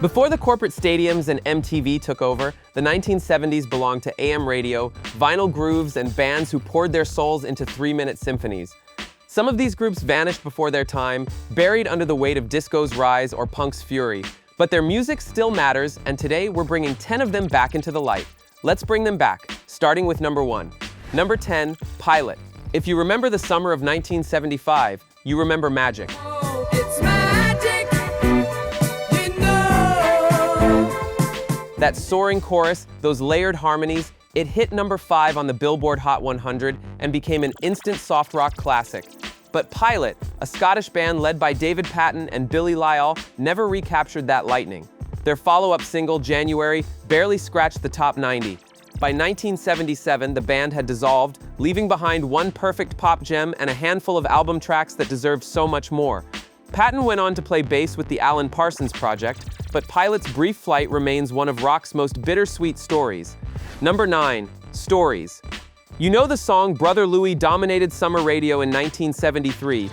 Before the corporate stadiums and MTV took over, the 1970s belonged to AM radio, vinyl grooves, and bands who poured their souls into 3-minute symphonies. Some of these groups vanished before their time, buried under the weight of disco's rise or punk's fury. But their music still matters, and today we're bringing 10 of them back into the light. Let's bring them back, starting with number 1. Number 10, Pilot. If you remember the summer of 1975, you remember Magic. It's magic, you know. That soaring chorus, those layered harmonies, it hit number 5 on the Billboard Hot 100 and became an instant soft rock classic. But Pilot, a Scottish band led by David Patten and Billy Lyall, never recaptured that lightning. Their follow-up single, January, barely scratched the top 90. By 1977, the band had dissolved, leaving behind one perfect pop gem and a handful of album tracks that deserved so much more. Patten went on to play bass with the Alan Parsons Project, but Pilot's brief flight remains one of rock's most bittersweet stories. Number 9, Stories. You know the song Brother Louie dominated summer radio in 1973.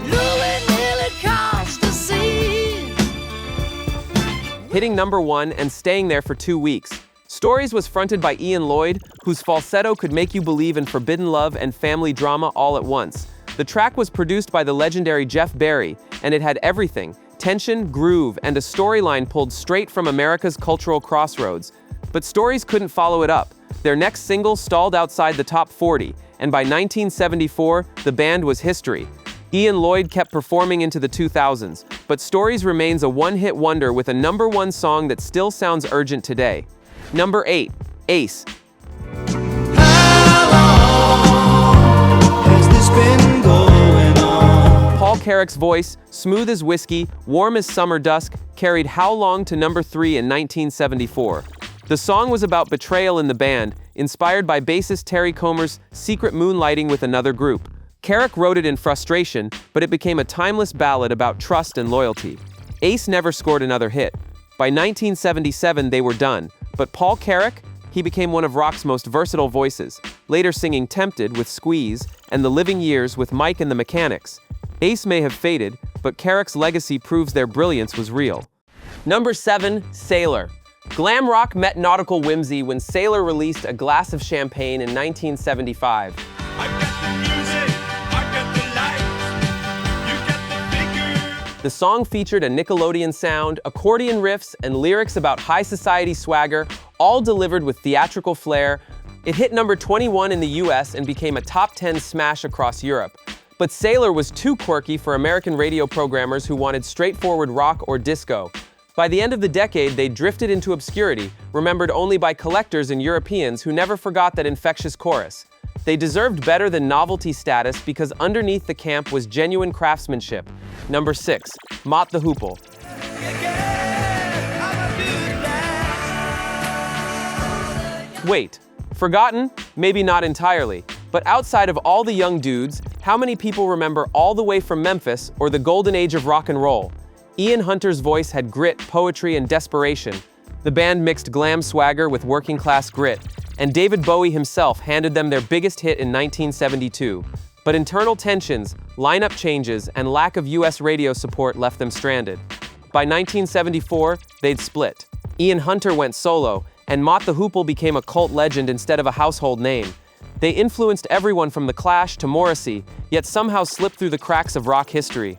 Louis nearly cost a scene. Hitting number 1 and staying there for 2 weeks. Stories was fronted by Ian Lloyd, whose falsetto could make you believe in forbidden love and family drama all at once. The track was produced by the legendary Jeff Barry, and it had everything: tension, groove, and a storyline pulled straight from America's cultural crossroads. But Stories couldn't follow it up. Their next single stalled outside the top 40, and by 1974, the band was history. Ian Lloyd kept performing into the 2000s, but Stories remains a one-hit wonder with a number 1 song that still sounds urgent today. Number 8, Ace. How long has this been going on? Paul Carrack's voice, smooth as whiskey, warm as summer dusk, carried How Long to number 3 in 1974. The song was about betrayal in the band, inspired by bassist Terry Comer's secret moonlighting with another group. Carrack wrote it in frustration, but it became a timeless ballad about trust and loyalty. Ace never scored another hit. By 1977, they were done. But Paul Carrack, he became one of rock's most versatile voices, later singing Tempted with Squeeze and The Living Years with Mike and the Mechanics. Ace may have faded, but Carrack's legacy proves their brilliance was real. Number 7, Sailor. Glam rock met nautical whimsy when Sailor released A Glass of Champagne in 1975. I got the music, I got the lights, you got the figure. The song featured a Nickelodeon sound, accordion riffs, and lyrics about high society swagger, all delivered with theatrical flair. It hit number 21 in the US and became a top 10 smash across Europe. But Sailor was too quirky for American radio programmers who wanted straightforward rock or disco. By the end of the decade, they drifted into obscurity, remembered only by collectors and Europeans who never forgot that infectious chorus. They deserved better than novelty status because underneath the camp was genuine craftsmanship. Number 6, Mott the Hoople. Wait, forgotten? Maybe not entirely. But outside of all the young dudes, how many people remember All the Way from Memphis or the golden age of rock and roll? Ian Hunter's voice had grit, poetry, and desperation. The band mixed glam swagger with working-class grit, and David Bowie himself handed them their biggest hit in 1972. But internal tensions, lineup changes, and lack of US radio support left them stranded. By 1974, they'd split. Ian Hunter went solo, and Mott the Hoople became a cult legend instead of a household name. They influenced everyone from The Clash to Morrissey, yet somehow slipped through the cracks of rock history.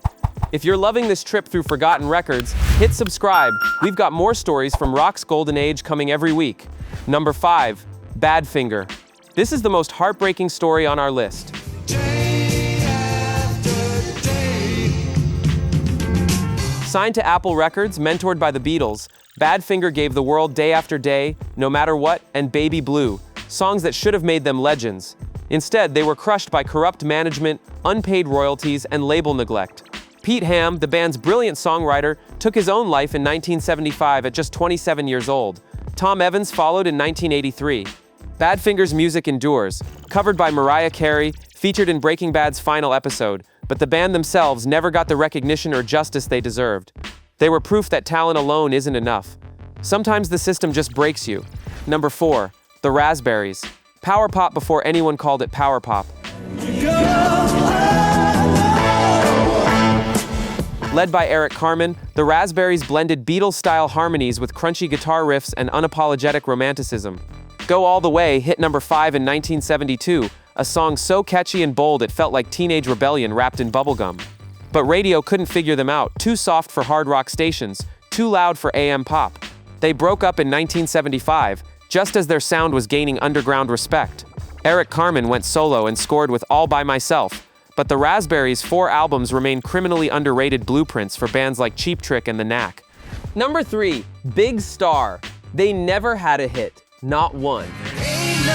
If you're loving this trip through forgotten records, hit subscribe. We've got more stories from rock's golden age coming every week. Number 5, Badfinger. This is the most heartbreaking story on our list. Signed to Apple Records, mentored by the Beatles, Badfinger gave the world Day After Day, No Matter What, and Baby Blue, songs that should have made them legends. Instead, they were crushed by corrupt management, unpaid royalties, and label neglect. Pete Ham, the band's brilliant songwriter, took his own life in 1975 at just 27 years old. Tom Evans followed in 1983. Badfinger's music endures, covered by Mariah Carey, featured in Breaking Bad's final episode, but the band themselves never got the recognition or justice they deserved. They were proof that talent alone isn't enough. Sometimes the system just breaks you. Number 4, the Raspberries. Power pop before anyone called it power pop. Led by Eric Carmen, the Raspberries blended Beatles-style harmonies with crunchy guitar riffs and unapologetic romanticism. Go All the Way hit number 5 in 1972, a song so catchy and bold it felt like teenage rebellion wrapped in bubblegum. But radio couldn't figure them out, too soft for hard rock stations, too loud for AM pop. They broke up in 1975, just as their sound was gaining underground respect. Eric Carmen went solo and scored with All By Myself, but the Raspberries' 4 albums remain criminally underrated blueprints for bands like Cheap Trick and The Knack. Number 3, Big Star. They never had a hit, not one. Ain't no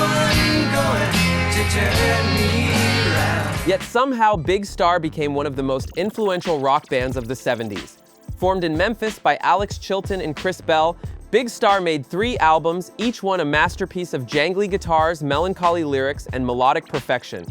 one going to turn me around. Yet somehow Big Star became one of the most influential rock bands of the 70s. Formed in Memphis by Alex Chilton and Chris Bell, Big Star made 3 albums, each one a masterpiece of jangly guitars, melancholy lyrics, and melodic perfection.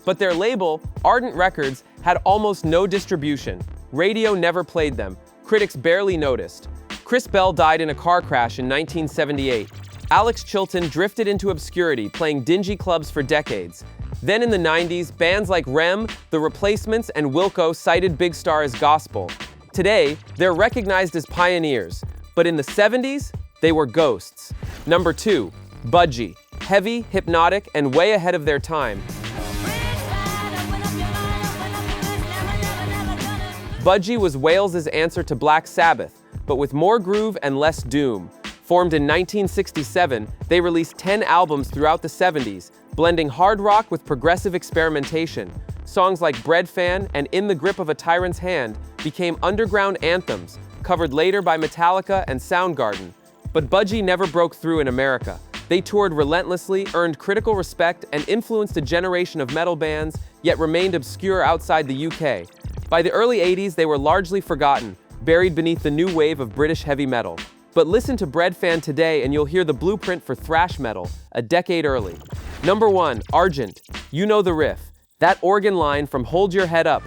But their label, Argent Records, had almost no distribution. Radio never played them. Critics barely noticed. Chris Bell died in a car crash in 1978. Alex Chilton drifted into obscurity, playing dingy clubs for decades. Then in the 90s, bands like Rem, The Replacements, and Wilco cited Big Star as gospel. Today, they're recognized as pioneers, but in the 70s, they were ghosts. Number 2, Budgie. Heavy, hypnotic, and way ahead of their time. Budgie was Wales's answer to Black Sabbath, but with more groove and less doom. Formed in 1967, they released 10 albums throughout the 70s, blending hard rock with progressive experimentation. Songs like Breadfan and In the Grip of a Tyrant's Hand became underground anthems, covered later by Metallica and Soundgarden. But Budgie never broke through in America. They toured relentlessly, earned critical respect, and influenced a generation of metal bands, yet remained obscure outside the UK. By the early 80s, they were largely forgotten, buried beneath the new wave of British heavy metal. But listen to Breadfan today and you'll hear the blueprint for thrash metal, a decade early. Number 1, Argent. You know the riff. That organ line from Hold Your Head Up.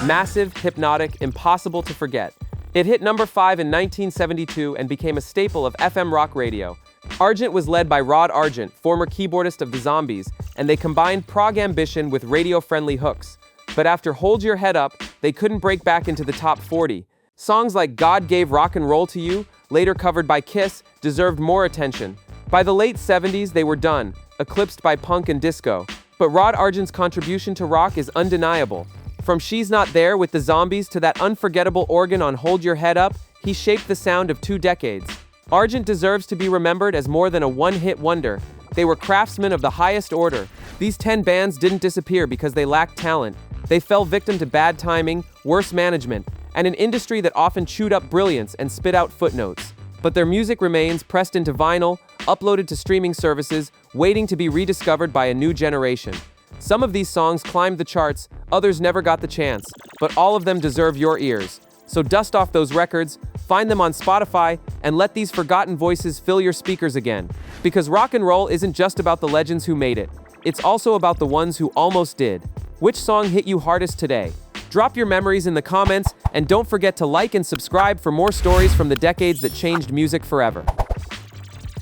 Massive, hypnotic, impossible to forget. It hit number 5 in 1972 and became a staple of FM rock radio. Argent was led by Rod Argent, former keyboardist of the Zombies, and they combined prog ambition with radio-friendly hooks. But after Hold Your Head Up, they couldn't break back into the top 40. Songs like God Gave Rock and Roll to You, later covered by Kiss, deserved more attention. By the late 70s, they were done, eclipsed by punk and disco. But Rod Argent's contribution to rock is undeniable. From She's Not There with the Zombies to that unforgettable organ on Hold Your Head Up, he shaped the sound of 2 decades. Argent deserves to be remembered as more than a one-hit wonder. They were craftsmen of the highest order. These 10 bands didn't disappear because they lacked talent. They fell victim to bad timing, worse management, and an industry that often chewed up brilliance and spit out footnotes. But their music remains pressed into vinyl, uploaded to streaming services, waiting to be rediscovered by a new generation. Some of these songs climbed the charts, others never got the chance, but all of them deserve your ears. So dust off those records, find them on Spotify, and let these forgotten voices fill your speakers again. Because rock and roll isn't just about the legends who made it. It's also about the ones who almost did. Which song hit you hardest today? Drop your memories in the comments, and don't forget to like and subscribe for more stories from the decades that changed music forever.